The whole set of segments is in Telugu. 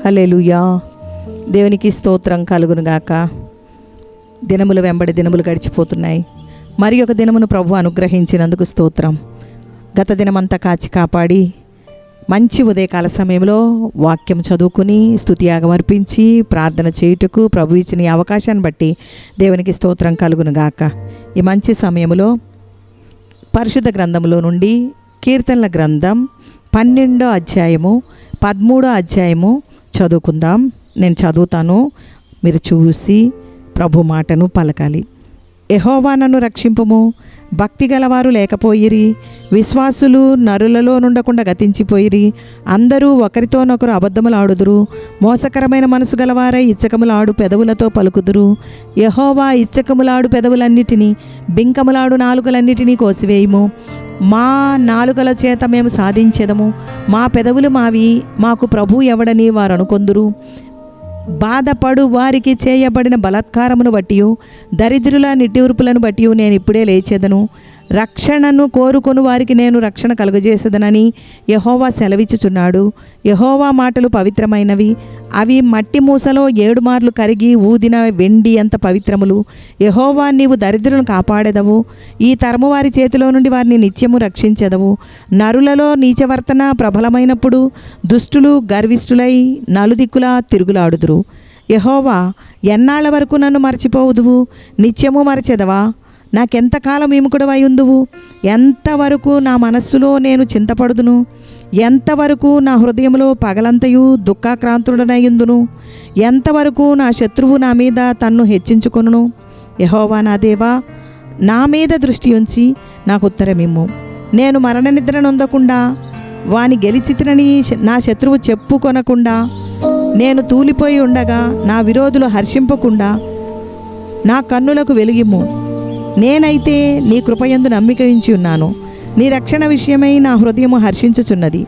హల్లెలూయా. దేవునికి స్తోత్రం కలుగునుగాక. దినములు వెంబడి దినములు గడిచిపోతున్నాయి. మరి ఒక దినమును ప్రభు అనుగ్రహించినందుకు స్తోత్రం. గత దినమంతా కాచి కాపాడి మంచి ఉదయకాల సమయంలో వాక్యం చదువుకుని స్తుతియాగం అర్పించి ప్రార్థన చేయుటకు ప్రభు ఇచ్చిన ఈ అవకాశాన్ని బట్టి దేవునికి స్తోత్రం కలుగునుగాక. ఈ మంచి సమయంలో పరిశుద్ధ గ్రంథంలో నుండి కీర్తనల గ్రంథం 12వ అధ్యాయము 13వ అధ్యాయము చదువుకుందాం. నేను చదువుతాను, మీరు చూసి ప్రభు మాటను పలకాలి. యెహోవా నన్ను రక్షింపుము, భక్తి గలవారు లేకపోయిరి, విశ్వాసులు నరులలో నుండకుండా గతించిపోయిరి. అందరూ ఒకరితోనొకరు అబద్ధములాడుదురు, మోసకరమైన మనసు గలవారై ఇచ్చకములాడు పెదవులతో పలుకుదురు. యెహోవా ఇచ్చకములాడు పెదవులన్నిటినీ, బింకములాడు నాలుకలన్నిటినీ కోసివేయుము. మా నాలుకల చేత మేము సాధించెదము, మా పెదవులు మావి, మాకు ప్రభు ఎవడని వారు అనుకొందురు. బాధపడు వారికి చేయబడిన బలాత్కారమును బట్టి, దరిద్రుల నిట్టూర్పులను బట్టి నేను ఇప్పుడే లేచెదను. రక్షణను కోరుకొను వారికి నేను రక్షణ కలుగజేసేదనని యెహోవా సెలవిచ్చుచున్నాడు. యెహోవా మాటలు పవిత్రమైనవి, అవి మట్టి మూసలో 7 మార్లు కరిగి ఊదిన వెండి అంత పవిత్రములు. యెహోవా, నీవు దరిద్రులను కాపాడెదవు, ఈ తరము వారి చేతిలో నుండి వారిని నిత్యము రక్షించెదవు. నరులలో నీచవర్తన ప్రబలమైనప్పుడు దుష్టులు గర్విష్ఠులై నలుదిక్కులా తిరుగులాడుదురు. యెహోవా, ఎన్నాళ్ల వరకు నన్ను మరచిపోవుదువు? నిత్యము మరచెదవా? నాకెంతకాలం విముఖుడవై ఉందువు? ఎంతవరకు నా మనస్సులో నేను చింతపడుదును? ఎంతవరకు నా హృదయంలో పగలంతయు దుఃఖాక్రాంతుడనయుందును? ఎంతవరకు నా శత్రువు నా మీద తన్ను హెచ్చించుకొనును? యెహోవా నా దేవా, నా మీద దృష్టి ఉంచి నాకు ఉత్తరమిమ్ము. నేను మరణ నిద్ర నొందకుండా, వాని గెలిచితినని నా శత్రువు చెప్పుకొనకుండా, నేను తూలిపోయి ఉండగా నా విరోధులు హర్షింపకుండా నా కన్నులకు వెలుగిమ్ము. నేనైతే నీ కృపయందు నమ్మిక ఉంచి ఉన్నాను. నీ రక్షణ విషయమై నా హృదయము హర్షించుచున్నది.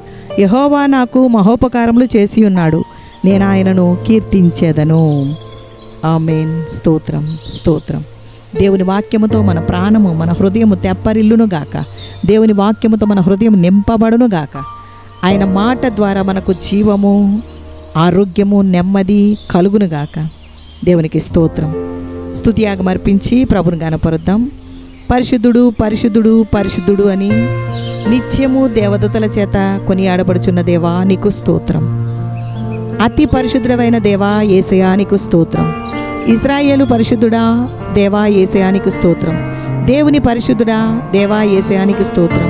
యెహోవా నాకు మహోపకారములు చేసి ఉన్నాడు, నేను ఆయనను కీర్తించేదను. ఆమేన్. స్తోత్రం, స్తోత్రం. దేవుని వాక్యముతో మన ప్రాణము, మన హృదయము తెప్పరిల్లును గాక. దేవుని వాక్యముతో మన హృదయం నింపబడును గాక. ఆయన మాట ద్వారా మనకు జీవము, ఆరోగ్యము, నెమ్మది కలుగును గాక. దేవునికి స్తోత్రం. స్తుతియాగం అర్పించి ప్రభుని గనపరుద్దాం. పరిశుద్ధుడు, పరిశుద్ధుడు, పరిశుద్ధుడు అని నిత్యము దేవదూతల చేత కొనియాడబడుచున్న దేవా నీకు స్తోత్రం. అతి పరిశుద్ధుడైన దేవా యేసయ్యా నీకు స్తోత్రం. ఇశ్రాయేలు పరిశుద్ధుడా దేవా యేసయ్యా నీకు స్తోత్రం. దేవుని పరిశుద్ధుడా దేవా యేసయ్యా నీకు స్తోత్రం.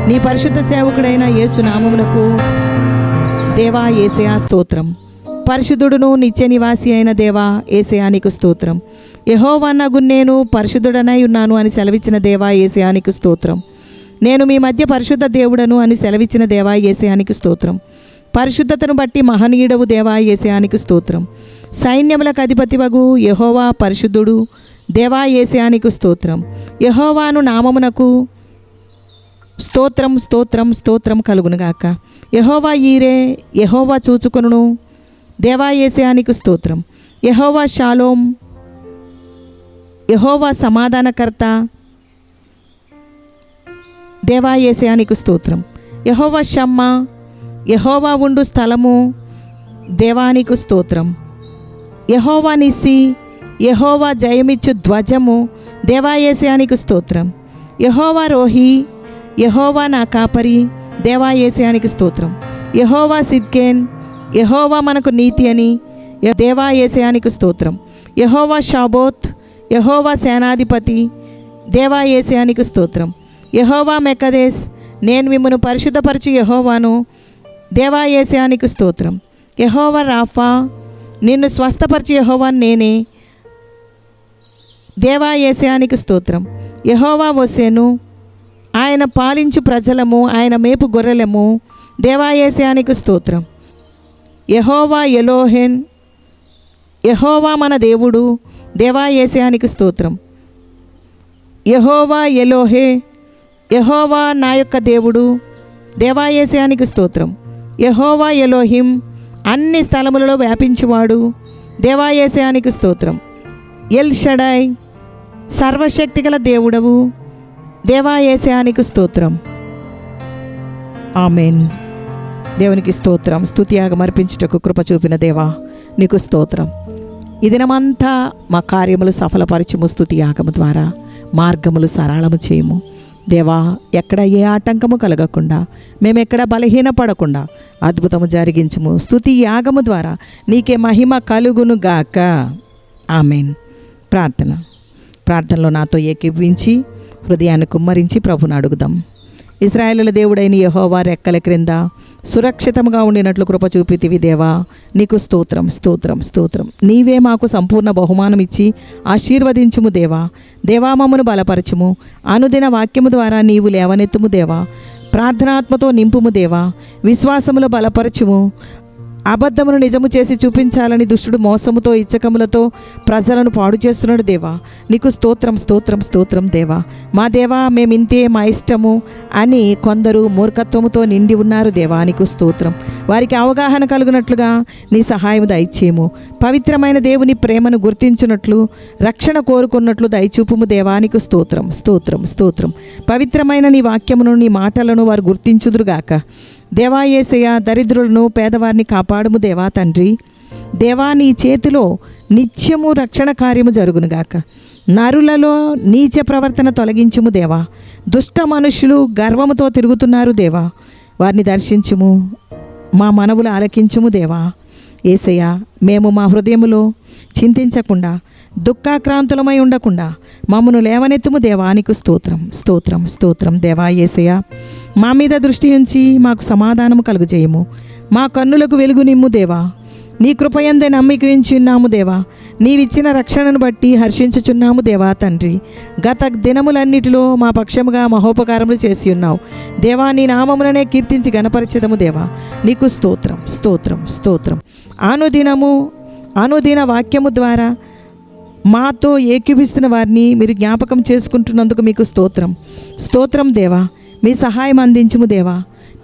నీ పరిశుద్ధ సేవకుడైన యేసు నామమునకు దేవా యేసయ్యా స్తోత్రం. పరిశుద్ధుడును నిత్య నివాసి అయిన దేవా యేసయ్యా నీకు స్తోత్రం. యెహోవా నగు నేను పరిశుద్ధుడనై ఉన్నాను అని సెలవిచ్చిన దేవా యేసయ్యా నీకు స్తోత్రం. నేను మీ మధ్య పరిశుద్ధ దేవుడను అని సెలవిచ్చిన దేవా యేసయ్యా నీకు స్తోత్రం. పరిశుద్ధతను బట్టి మహనీయుడవు దేవా యేసయ్యా నీకు స్తోత్రం. సైన్యములకు అధిపతివగు యెహోవా పరిశుద్ధుడు దేవా యేసయ్యా నీకు స్తోత్రం. యెహోవాను నామమునకు స్తోత్రం, స్తోత్రం, స్తోత్రం కలుగునుగాక. యెహోవా ఈరే, యెహోవా చూచుకొనును దేవా యేసయ్యా నీకు స్తోత్రం. యెహోవా షాలోమ్, యెహోవా సమాధానకర్త దేవా యేసయ్యా నీకు స్తోత్రం. యెహోవా షమ్మా, యెహోవా ఉండు స్థలము దేవా నీకు స్తోత్రం. యెహోవా నిస్సి, యెహోవా జయమిచ్చు ధ్వజము దేవా యేసయ్యా నీకు స్తోత్రం. యెహోవా రోహి, యెహోవా నా కాపరి దేవా యేసయ్యా నీకు స్తోత్రం. యెహోవా సిద్కేన్, యెహోవా మనకు నీతి అని దేవా యేసయ్యా నీకు స్తోత్రం. యెహోవా షాబోత్, యెహోవా సేనాధిపతి దేవా యేసయ్యా నీకు స్తోత్రం. యెహోవా మెకదేస్, నేను మిమ్మను పరిశుద్ధపరచు యెహోవాను దేవా యేసయ్యా నీకు స్తోత్రం. యెహోవా రాఫా, నిన్ను స్వస్థపరచు యెహోవాను నేనే దేవా యేసయ్యా నీకు స్తోత్రం. యెహోవా వోసేను, ఆయన పాలించు ప్రజలము, ఆయన మేపు గొర్రెలము దేవా యేసయ్యా నీకు స్తోత్రం. యెహోవా ఎలోహెన్, యెహోవా మన దేవుడు దేవా యేసయ్యా నీకు స్తోత్రం. యెహోవా ఎలోహే, యెహోవా నా యొక్క దేవుడు దేవా యేసయ్యా నీకు స్తోత్రం. యెహోవా ఎలోహిం, అన్ని స్థలములలో వ్యాపించువాడు దేవా యేసయ్యా నీకు స్తోత్రం. ఎల్ షడాయ్, సర్వశక్తిగల దేవుడవు దేవా యేసయ్యా నీకు స్తోత్రం. ఆమెన్. దేవునికి స్తోత్రం. స్తుతియాగం అర్పించుటకు కృప చూపిన దేవా నీకు స్తోత్రం. ఈ దినమంతా మా కార్యములు సఫలపరచుము. స్తుతియాగము ద్వారా మార్గములు సరళము చేయము దేవా. ఎక్కడ ఏ ఆటంకము కలగకుండా, మేమెక్కడ బలహీనపడకుండా అద్భుతము జరిగించుము. స్తుతి యాగము ద్వారా నీకే మహిమ కలుగును గాక. ఆమెన్. ప్రార్థనలో నాతో ఏకీభవించి హృదయాన్ని కుమ్మరించి ప్రభుని అడుగుదాం. ఇశ్రాయేలుల దేవుడైన యెహోవా రెక్కల క్రింద సురక్షితంగా ఉండినట్లు కృప చూపితివి దేవా నీకు స్తోత్రం స్తోత్రం స్తోత్రం. నీవే మాకు సంపూర్ణ బహుమానం ఇచ్చి ఆశీర్వదించుము దేవా. దేవా మమ్మను బలపరచుము. అనుదిన వాక్యము ద్వారా నీవు లేవనెత్తుము దేవా. ప్రార్థనాత్మతో నింపుము దేవా. విశ్వాసములో బలపరచుము. అబద్ధమును నిజము చేసి చూపించాలని దుష్టుడు మోసముతో ఇచ్చకములతో ప్రజలను పాడు చేస్తున్నాడు దేవా నీకు స్తోత్రం స్తోత్రం స్తోత్రం దేవా. మా దేవా మేమింతే, మా ఇష్టము అని కొందరు మూర్ఖత్వముతో నిండి ఉన్నారు దేవా నీకు స్తోత్రం. వారికి అవగాహన కలుగునట్లుగా నీ సహాయం దయచేయము. పవిత్రమైన దేవుని ప్రేమను గుర్తించున్నట్లు, రక్షణ కోరుకున్నట్లు దయచూపుము దేవా నీకు స్తోత్రం స్తోత్రం స్తోత్రం. పవిత్రమైన నీ వాక్యమును, నీ మాటలను వారు గుర్తించుదురుగాక. దేవా యేసయ్య, దరిద్రులను పేదవారిని కాపాడుము దేవా తండ్రి. దేవా నీ చేతిలో నిత్యము రక్షణ కార్యము జరుగునుగాక. నరులలో నీచ ప్రవర్తన తొలగించుము దేవా. దుష్ట మనుషులు గర్వముతో తిరుగుతున్నారు దేవా, వారిని దర్శించుము. మా మనవులు ఆలకించుము దేవా. యేసయ్య, మేము మా హృదయములో చింతించకుండా, దుఃఖాక్రాంతులమై ఉండకుండా మమ్మను లేవనెత్తుము దేవా నీకు స్తోత్రం స్తోత్రం స్తోత్రం. దేవా యేసయ్య, మా మీద దృష్టి ఉంచి మాకు సమాధానము కలుగజేయము. మా కన్నులకు వెలుగు నిమ్ము దేవా. నీ కృపయందే నమ్మిక ఉంచున్నాము దేవా. నీవిచ్చిన రక్షణను బట్టి హర్షించుచున్నాము దేవా తండ్రి. గత దినములన్నిటిలో మా పక్షముగా మహోపకారములు చేసి ఉన్నావు దేవా. నీ నామములనే కీర్తించి గణపరిచెదము దేవా నీకు స్తోత్రం స్తోత్రం స్తోత్రం. అనుదిన వాక్యము ద్వారా మాతో ఏకీభిస్తున్న వారిని మీరు జ్ఞాపకం చేసుకుంటున్నందుకు మీకు స్తోత్రం స్తోత్రం దేవా. మీ సహాయం అందించుము దేవా.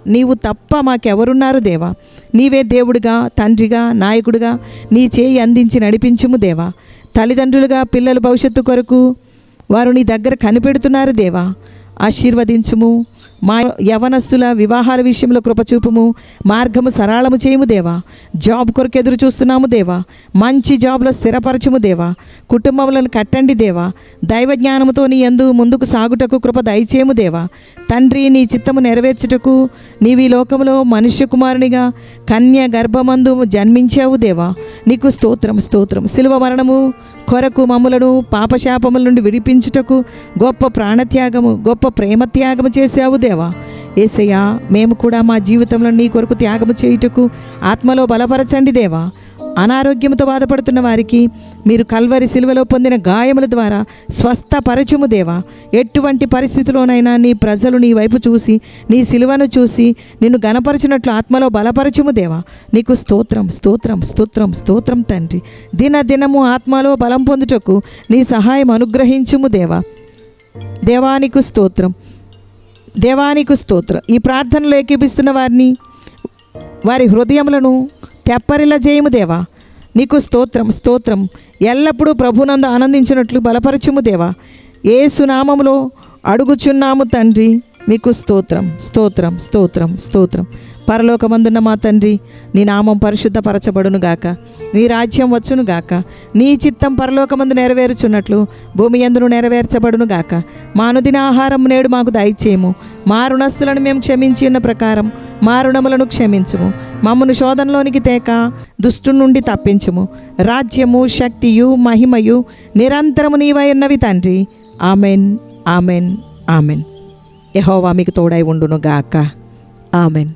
నీవు తప్ప మాకెవరున్నారు దేవా. నీవే దేవుడిగా, తండ్రిగా, నాయకుడిగా నీ చేయి అందించి నడిపించుము దేవా. తల్లిదండ్రులుగా పిల్లల భవిష్యత్తు కొరకు వారు నీ దగ్గర కనిపెడుతున్నారు దేవా. ఆశీర్వదించుము. మా యవనస్తుల వివాహాల విషయంలో కృపచూపుము. మార్గము సరళము చేయము దేవా. జాబ్ కొరకు ఎదురు చూస్తున్నాము దేవా. మంచి జాబ్లో స్థిరపరచుము దేవా. కుటుంబములను కట్టండి దేవా. దైవ జ్ఞానముతో నీ యందు ముందుకు సాగుటకు కృప దయచేయము దేవా. తండ్రి, నీ చిత్తము నెరవేర్చుటకు నీవు ఈ లోకములో మనుష్య కుమారునిగా కన్య గర్భమందు జన్మించావు దేవా నీకు స్తోత్రం స్తోత్రం. శిలువ మరణము కొరకు మమ్ములను పాపశాపముల నుండి విడిపించుటకు గొప్ప ప్రాణత్యాగము, గొప్ప ప్రేమత్యాగము చేశావు దేవా. యేసయ్య, మేము కూడా మా జీవితంలో నీ కొరకు త్యాగము చేయుటకు ఆత్మలో బలపరచండి దేవా. అనారోగ్యంతో బాధపడుతున్న వారికి మీరు కల్వరి శిలువలో పొందిన గాయముల ద్వారా స్వస్థపరచుము దేవా. ఎటువంటి పరిస్థితిలోనైనా నీ ప్రజలు నీ వైపు చూసి, నీ శిలువను చూసి నిన్ను గణపరచినట్లు ఆత్మలో బలపరచుము దేవా నీకు స్తోత్రం స్తోత్రం స్తోత్రం స్తోత్రం తండ్రి. దినదినము ఆత్మలో బలం పొందుటకు నీ సహాయం అనుగ్రహించుము దేవా. దేవానికి స్తోత్రం దేవానికి స్తోత్రం. ఈ ప్రార్థనలు ఏకీపిస్తున్న వారిని, వారి హృదయములను తెప్పరిల్ల చేయము దేవా నీకు స్తోత్రం స్తోత్రం. ఎల్లప్పుడూ ప్రభునందు ఆనందించినట్లు బలపరచుము దేవా. యేసు నామములో అడుగుచున్నాము తండ్రి మీకు స్తోత్రం స్తోత్రం స్తోత్రం స్తోత్రం. పరలోకమందున్న మా తండ్రి, నీ నామం పరిశుద్ధపరచబడును గాక. నీ రాజ్యం వచ్చును గాక. నీ చిత్తం పరలోకమందు నెరవేరుచున్నట్లు భూమి యందును నెరవేర్చబడును గాక. మా అనుదిన ఆహారం నేడు మాకు దయచేయము. మా రుణస్తులను మేము క్షమించి ఉన్న ప్రకారం మా రుణములను క్షమించుము. మమ్మను శోధనలోనికి తేక దుష్టుని నుండి తప్పించుము. రాజ్యము, శక్తియు, మహిమయు నిరంతరము నీవై ఉన్నవి తండ్రి. Amen amen amen. యెహోవా మీకు తోడై ఉండును గాక. ఆమెన్.